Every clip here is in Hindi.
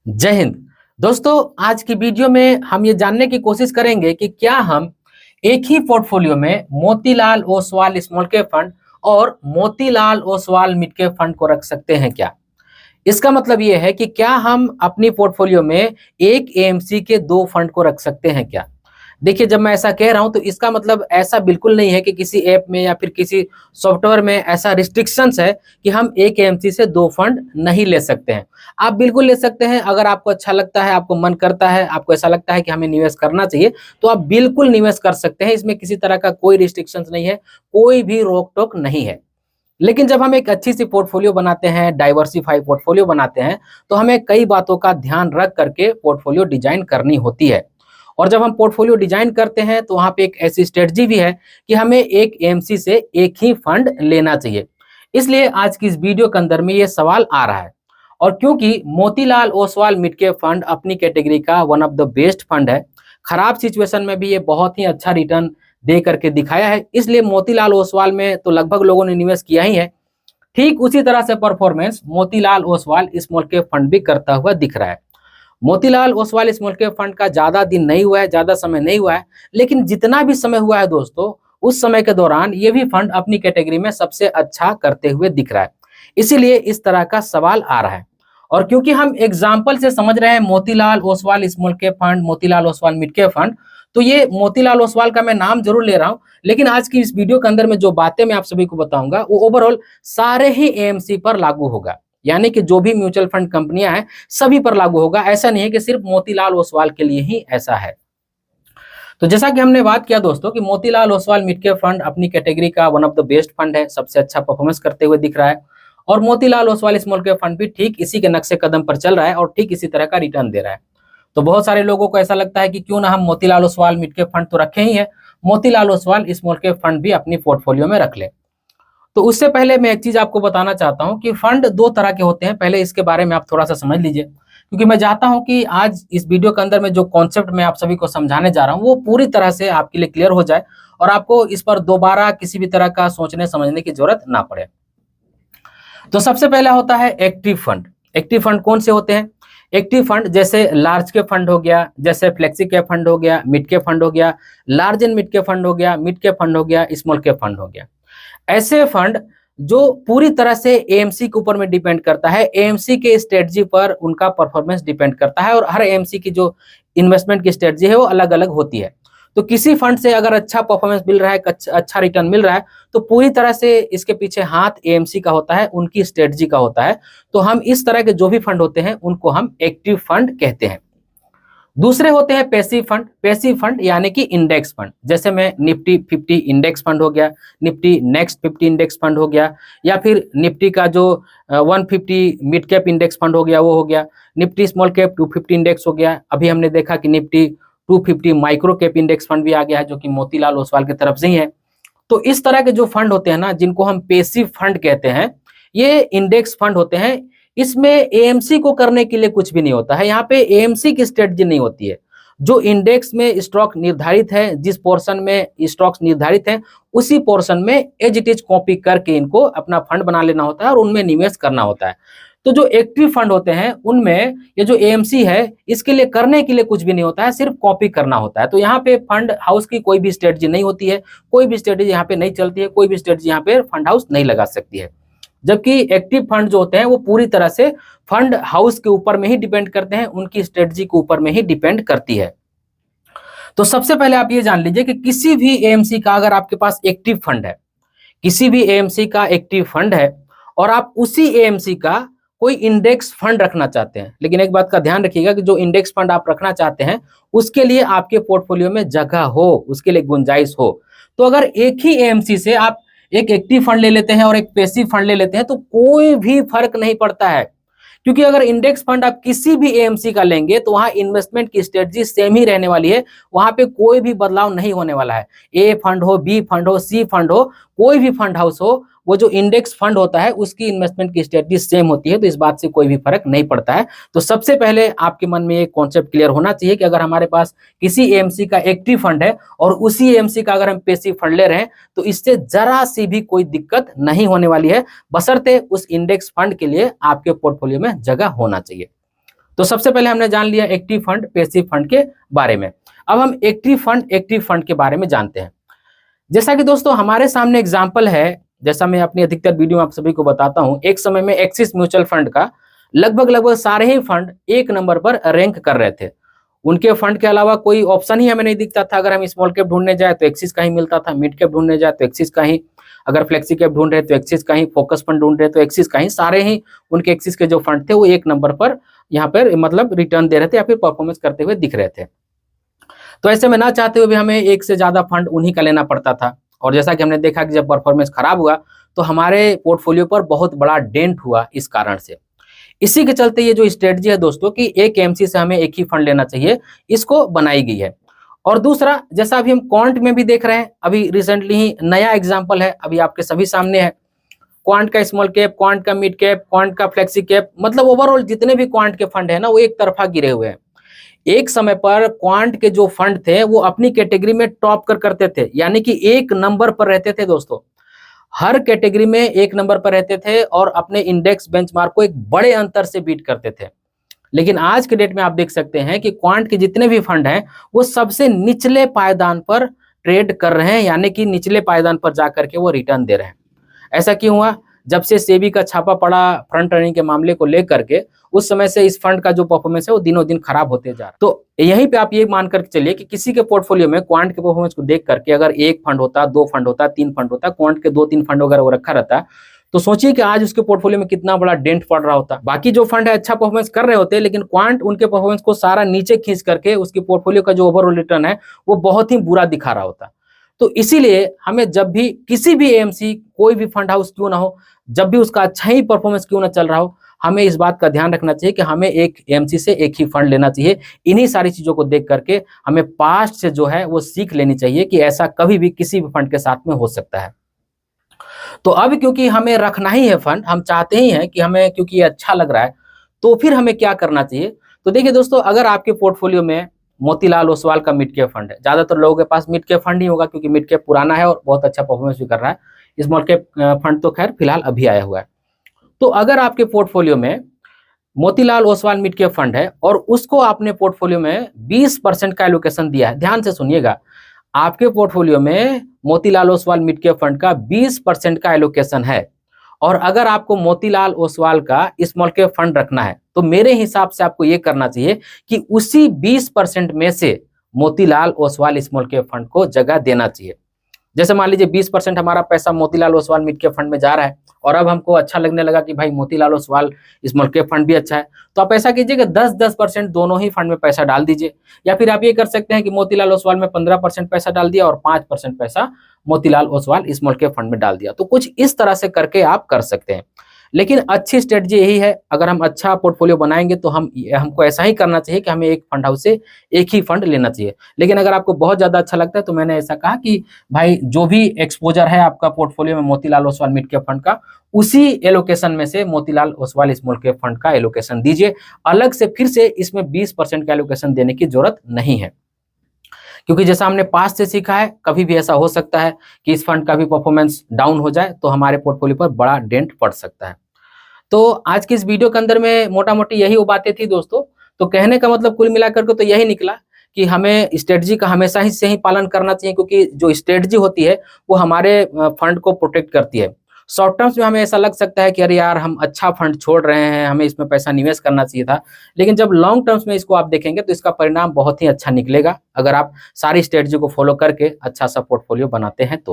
जय हिंद। दोस्तों, आज की वीडियो में हम ये जानने की कोशिश करेंगे कि क्या हम एक ही पोर्टफोलियो में Motilal Oswal small cap fund और Motilal Oswal mid cap fund को रख सकते हैं क्या। इसका मतलब ये है कि क्या हम अपनी पोर्टफोलियो में एक एएमसी के दो फंड को रख सकते हैं क्या। देखिए, जब मैं ऐसा कह रहा हूं तो इसका मतलब ऐसा बिल्कुल नहीं है कि किसी ऐप में या फिर किसी सॉफ्टवेयर में ऐसा रिस्ट्रिक्शंस है कि हम एक एएमसी से दो फंड नहीं ले सकते हैं। आप बिल्कुल ले सकते हैं। अगर आपको अच्छा लगता है, आपको मन करता है, आपको ऐसा लगता है कि हमें निवेश करना चाहिए, तो आप बिल्कुल निवेश कर सकते हैं। इसमें किसी तरह का कोई रिस्ट्रिक्शंस नहीं है, कोई भी रोक टोक नहीं है। लेकिन जब हम एक अच्छी सी पोर्टफोलियो बनाते हैं, डाइवर्सिफाई पोर्टफोलियो बनाते हैं, तो हमें कई बातों का ध्यान रख करके पोर्टफोलियो डिजाइन करनी होती है। और जब हम पोर्टफोलियो डिजाइन करते हैं तो वहां पे एक ऐसी स्ट्रेटजी भी है कि हमें एक एएमसी से एक ही फंड लेना चाहिए। इसलिए आज की इस वीडियो के अंदर में ये सवाल आ रहा है। और क्योंकि Motilal Oswal mid cap fund अपनी कैटेगरी का one of the best fund है, खराब सिचुएशन में भी ये बहुत ही अच्छा रिटर्न दे करके दिखाया है, इसलिए मोतीलाल ओसवाल में तो लगभग लोगों ने निवेश किया ही है। ठीक उसी तरह से performance Motilal Oswal small cap fund भी करता हुआ दिख रहा है। Motilal Oswal small cap fund का ज्यादा दिन नहीं हुआ है, ज्यादा समय नहीं हुआ है, लेकिन जितना भी समय हुआ है दोस्तों, उस समय के दौरान ये भी फंड अपनी कैटेगरी में सबसे अच्छा करते हुए दिख रहा है। इसीलिए इस तरह का सवाल आ रहा है। और क्योंकि हम एग्जाम्पल से समझ रहे हैं Motilal Oswal small cap fund, Motilal Oswal mid cap fund, तो ये मोतीलाल ओसवाल का मैं नाम जरूर ले रहा हूं, लेकिन आज की इस वीडियो के अंदर में जो बातें मैं आप सभी को बताऊंगा वो ओवरऑल सारे ही एएमसी पर लागू होगा। यानी कि जो भी म्यूचुअल फंड कंपनियां हैं सभी पर लागू होगा। ऐसा नहीं है कि सिर्फ मोतीलाल ओसवाल के लिए ही ऐसा है। तो जैसा कि हमने बात किया दोस्तों कि Motilal Oswal mid cap fund अपनी कैटेगरी का one of the best fund है, सबसे अच्छा परफॉर्मेंस करते हुए दिख रहा है। और Motilal Oswal small cap fund भी ठीक इसी के नक्शे कदम पर चल रहा है और ठीक इसी तरह का रिटर्न दे रहा है। तो बहुत सारे लोगों को ऐसा लगता है कि क्यों ना हम Motilal Oswal mid cap fund तो रखे ही है, Motilal Oswal small cap fund भी अपनी पोर्टफोलियो में रख ले। तो उससे पहले मैं एक चीज आपको बताना चाहता हूं कि फंड दो तरह के होते हैं। पहले इसके बारे में आप थोड़ा सा समझ लीजिए, क्योंकि मैं चाहता हूं कि आज इस वीडियो के अंदर में जो कॉन्सेप्ट मैं आप सभी को समझाने जा रहा हूं वो पूरी तरह से आपके लिए क्लियर हो जाए और आपको इस पर दोबारा किसी भी तरह का सोचने समझने की जरूरत ना पड़े। तो सबसे पहला होता है एक्टिव फंड। एक्टिव फंड कौन से होते हैं? एक्टिव फंड जैसे लार्ज कैप फंड हो गया, जैसे फ्लेक्सी कैप फंड हो गया, मिड कैप फंड हो गया, large and mid cap fund हो गया, मिड कैप फंड हो गया, स्मॉल कैप फंड हो गया। ऐसे फंड जो पूरी तरह से एएमसी के ऊपर में डिपेंड करता है, एएमसी के स्ट्रेटजी पर उनका परफॉर्मेंस डिपेंड करता है और हर एएमसी की जो इन्वेस्टमेंट की स्ट्रेटजी है वो अलग अलग होती है। तो किसी फंड से अगर अच्छा परफॉर्मेंस मिल रहा है, अच्छा रिटर्न मिल रहा है, तो पूरी तरह से इसके पीछे हाथ एएमसी का होता है, उनकी स्ट्रेटजी का होता है। तो हम इस तरह के जो भी फंड होते हैं उनको हम एक्टिव फंड कहते हैं। दूसरे होते हैं पैसिव फंड। पैसिव फंड यानी कि इंडेक्स फंड, जैसे में निफ्टी 50 इंडेक्स फंड हो गया, निफ्टी नेक्स्ट 50 इंडेक्स फंड हो गया, या फिर निफ्टी का जो 150 मिड कैप इंडेक्स फंड हो गया वो हो गया, निफ्टी स्मॉल कैप 250 इंडेक्स हो गया। अभी हमने देखा कि Nifty 250 micro cap index fund भी आ गया है, जो कि मोतीलाल ओसवाल की तरफ से ही है। तो इस तरह के जो फंड होते हैं ना, जिनको हम पैसिव फंड कहते हैं, ये इंडेक्स फंड होते हैं। इसमें एएमसी को करने के लिए कुछ भी नहीं होता है। यहाँ पे एएमसी की स्ट्रेटजी नहीं होती है। जो इंडेक्स में स्टॉक निर्धारित है, जिस पोर्शन में स्टॉक्स निर्धारित है, उसी पोर्शन में एज इट इज कॉपी करके इनको अपना फंड बना लेना होता है और उनमें निवेश करना होता है। तो जो एक्टिव फंड होते हैं उनमें ये जो एएमसी है, इसके लिए करने के लिए कुछ भी नहीं होता है, सिर्फ कॉपी करना होता है। तो यहाँ पे फंड हाउस की कोई भी स्ट्रेटजी नहीं होती है, कोई भी स्ट्रेटजी यहाँ पे नहीं चलती है, कोई भी स्ट्रेटजी यहाँ पे फंड हाउस नहीं लगा सकती है। जबकि एक्टिव फंड जो होते हैं वो पूरी तरह से फंड हाउस के ऊपर में ही डिपेंड करते हैं, उनकी स्ट्रेटजी के ऊपर में ही डिपेंड करती है। तो सबसे पहले आप ये जान लीजिए कि किसी भी एएमसी का अगर आपके पास एक्टिव फंड है, किसी भी एएमसी का एक्टिव फंड है और आप उसी एएमसी का कोई इंडेक्स फंड रखना चाहते हैं, लेकिन एक बात का ध्यान रखिएगा कि जो इंडेक्स फंड आप रखना चाहते हैं उसके लिए आपके पोर्टफोलियो में जगह हो, उसके लिए गुंजाइश हो। तो अगर एक ही एएमसी से आप एक एक्टिव फंड ले लेते हैं और एक पैसिव फंड ले लेते हैं तो कोई भी फर्क नहीं पड़ता है। क्योंकि अगर इंडेक्स फंड आप किसी भी एएमसी का लेंगे तो वहां इन्वेस्टमेंट की स्ट्रेटजी सेम ही रहने वाली है, वहां पे कोई भी बदलाव नहीं होने वाला है। ए फंड हो, बी फंड हो, सी फंड हो, कोई भी फंड हाउस हो, वो जो इंडेक्स फंड होता है उसकी इन्वेस्टमेंट की स्ट्रेटजी सेम होती है। तो इस बात से कोई भी फर्क नहीं पड़ता है। तो सबसे पहले आपके मन में ये कॉन्सेप्ट क्लियर होना चाहिए कि अगर हमारे पास किसी एएमसी का एक्टिव फंड है और उसी एएमसी का अगर हम पैसिव फंड ले रहे हैं तो इससे जरा सी भी कोई दिक्कत नहीं होने वाली है, बशर्ते उस इंडेक्स फंड के लिए आपके पोर्टफोलियो में जगह होना चाहिए। तो सबसे पहले हमने जान लिया एक्टिव फंड, पैसिव फंड के बारे में। अब हम एक्टिव फंड के बारे में जानते हैं। जैसा कि दोस्तों हमारे सामने एग्जाम्पल है, जैसा मैं अपनी अधिकतर वीडियो में आप सभी को बताता हूं, एक समय में एक्सिस म्यूचुअल फंड का लगभग सारे ही फंड एक नंबर पर रैंक कर रहे थे। उनके फंड के अलावा कोई ऑप्शन ही हमें नहीं दिखता था। अगर हम स्मॉल कैप ढूंढने जाए तो एक्सिस का ही मिलता था, मिड कैप ढूंढने जाए तो एक्सिस का ही, अगर फ्लेक्सी कैप ढूंढ रहे तो एक्सिस का ही, फोकस फंड ढूंढ रहे तो एक्सिस का ही, सारे ही उनके एक्सिस के जो फंड थे वो एक नंबर पर यहाँ पर मतलब रिटर्न दे रहे थे या फिर परफॉर्मेंस करते हुए दिख रहे थे। तो ऐसे में ना चाहते हुए भी हमें एक से ज्यादा फंड उन्हीं का लेना पड़ता था। और जैसा कि हमने देखा कि जब परफॉर्मेंस खराब हुआ तो हमारे पोर्टफोलियो पर बहुत बड़ा डेंट हुआ इस कारण से। इसी के चलते ये जो स्ट्रेटजी है दोस्तों कि एक एमसी से हमें एक ही फंड लेना चाहिए, इसको बनाई गई है। और दूसरा, जैसा अभी हम क्वांट में भी देख रहे हैं, अभी रिसेंटली ही नया एग्जांपल है, अभी आपके सभी सामने है। क्वांट का स्मॉल कैप, क्वांट का मिड कैप, क्वांट का फ्लेक्सी कैप, मतलब ओवरऑल जितने भी क्वांट के फंड है ना वो एक तरफा गिरे हुए हैं। एक समय पर क्वांट के जो फंड थे वो अपनी कैटेगरी में टॉप करते थे, यानी कि एक नंबर पर रहते थे दोस्तों। हर कैटेगरी में एक नंबर पर रहते थे और अपने इंडेक्स बेंचमार्क को एक बड़े अंतर से बीट करते थे। लेकिन आज के डेट में आप देख सकते हैं कि क्वांट के जितने भी फंड हैं वो सबसे निचले पायदान पर ट्रेड कर रहे हैं, यानी कि निचले पायदान पर जाकर के वो रिटर्न दे रहे हैं। ऐसा क्यों हुआ? जब से सेबी का छापा पड़ा फ्रंट रनिंग के मामले को लेकर के, उस समय से इस फंड का जो परफॉर्मेंस है वो दिनों दिन खराब होते जा रहा है। तो यहीं पे आप ये मान करके चलिए कि किसी के पोर्टफोलियो में क्वांट के परफॉर्मेंस को देख करके अगर एक फंड होता, दो फंड होता, तीन फंड होता, क्वांट के दो तीन फंड वगैरह वो रखा रहता, तो सोचिए कि आज उसके पोर्टफोलियो में कितना बड़ा डेंट पड़ रहा होता। बाकी जो फंड है अच्छा परफॉर्मेंस कर रहे होते, लेकिन क्वांट उनके परफॉर्मेंस को सारा नीचे खींच करके उसके पोर्टफोलियो का जो ओवरऑल रिटर्न है वो बहुत ही बुरा दिखा रहा होता। तो इसीलिए हमें जब भी किसी भी एएमसी, कोई भी फंड हाउस क्यों ना हो, जब भी उसका अच्छा ही परफॉर्मेंस क्यों ना चल रहा हो, हमें इस बात का ध्यान रखना चाहिए कि हमें एक एएमसी से एक ही फंड लेना चाहिए। इन्हीं सारी चीजों को देख करके हमें पास्ट से जो है वो सीख लेनी चाहिए कि ऐसा कभी भी किसी भी फंड के साथ में हो सकता है। तो अब क्योंकि हमें रखना ही है फंड, हम चाहते ही हैं कि हमें, क्योंकि ये अच्छा लग रहा है, तो फिर हमें क्या करना चाहिए? तो देखिए दोस्तों, अगर आपके पोर्टफोलियो में मोतीलाल ओसवाल का मिड कैप फंड है, ज्यादातर लोगों के पास मिड कैप फंड ही होगा क्योंकि मिड कैप पुराना है और बहुत अच्छा परफॉर्मेंस भी कर रहा है। स्मॉल कैप फंड तो खैर फिलहाल अभी आया हुआ है। तो अगर आपके पोर्टफोलियो में Motilal Oswal mid cap fund है और उसको आपने पोर्टफोलियो में 20% का एलोकेशन दिया है, ध्यान से सुनिएगा, आपके पोर्टफोलियो में Motilal Oswal mid cap fund का 20% का एलोकेशन है, और अगर आपको मोतीलाल ओसवाल का स्मॉल कैप फंड रखना है तो मेरे हिसाब से आपको ये करना चाहिए कि उसी 20% में से Motilal Oswal small cap fund को जगह देना चाहिए। जैसे मान लीजिए 20% हमारा पैसा Motilal Oswal mid cap fund में जा रहा है और अब हमको अच्छा लगने लगा कि भाई Motilal Oswal small cap fund भी अच्छा है, तो आप ऐसा कीजिएगा 10-10% दोनों ही फंड में पैसा डाल दीजिए। या फिर आप ये कर सकते हैं कि मोतीलाल ओसवाल में 15% पैसा डाल दिया और 5% पैसा Motilal Oswal small cap fund में डाल दिया। तो कुछ इस तरह से करके आप कर सकते हैं। लेकिन अच्छी स्ट्रेटजी यही है, अगर हम अच्छा पोर्टफोलियो बनाएंगे तो हमको ऐसा ही करना चाहिए कि हमें एक फंड हाउस से एक ही फंड लेना चाहिए। लेकिन अगर आपको बहुत ज्यादा अच्छा लगता है तो मैंने ऐसा कहा कि भाई जो भी एक्सपोजर है आपका पोर्टफोलियो में Motilal Oswal mid cap fund का, उसी एलोकेशन में से Motilal Oswal small cap fund का एलोकेशन दीजिए। अलग से फिर से इसमें 20% का एलोकेशन देने की जरूरत नहीं है, क्योंकि जैसा हमने पास से सीखा है, कभी भी ऐसा हो सकता है कि इस फंड का भी परफॉर्मेंस डाउन हो जाए तो हमारे पोर्टफोलियो पर बड़ा डेंट पड़ सकता है। तो आज की इस वीडियो के अंदर में मोटा मोटी यही वो बातें थी दोस्तों। तो कहने का मतलब कुल मिलाकर के तो यही निकला कि हमें स्ट्रेटजी का हमेशा ही से ही पालन करना चाहिए, क्योंकि जो स्ट्रेटजी होती है वो हमारे फंड को प्रोटेक्ट करती है। शॉर्ट टर्म्स में हमें ऐसा लग सकता है कि अरे यार हम अच्छा फंड छोड़ रहे हैं, हमें इसमें पैसा निवेश करना चाहिए था, लेकिन जब लॉन्ग टर्म्स में इसको आप देखेंगे तो इसका परिणाम बहुत ही अच्छा निकलेगा अगर आप सारी स्ट्रेटजी को फॉलो करके अच्छा सा पोर्टफोलियो बनाते हैं।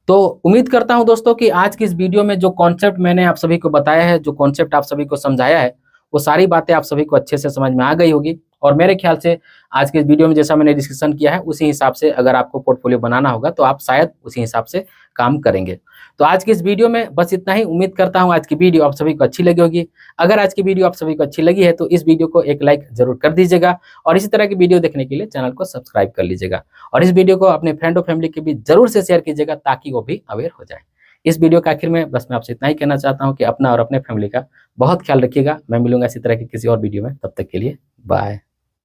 तो उम्मीद करता हूं दोस्तों कि आज की इस वीडियो में जो कॉन्सेप्ट मैंने आप सभी को बताया है, जो कॉन्सेप्ट आप सभी को समझाया है, वो सारी बातें आप सभी को अच्छे से समझ में आ गई होगी। और मेरे ख्याल से आज के इस वीडियो में जैसा मैंने डिस्कशन किया है उसी हिसाब से अगर आपको पोर्टफोलियो बनाना होगा तो आप शायद उसी हिसाब से काम करेंगे। तो आज की इस वीडियो में बस इतना ही। उम्मीद करता हूँ आज की वीडियो आप सभी को अच्छी लगी होगी। अगर आज की वीडियो आप सभी को अच्छी लगी है तो इस वीडियो को एक लाइक जरूर कर दीजिएगा और इसी तरह की वीडियो देखने के लिए चैनल को सब्सक्राइब कर लीजिएगा और इस वीडियो को अपने फ्रेंड और फैमिली के बीच जरूर से शेयर कीजिएगा ताकि वो भी अवेयर हो जाए। इस वीडियो के आखिर में बस मैं आपसे इतना ही कहना चाहता हूँ कि अपना और अपने फैमिली का बहुत ख्याल रखिएगा। मैं मिलूंगा इसी तरह की किसी और वीडियो में, तब तक के लिए बाय।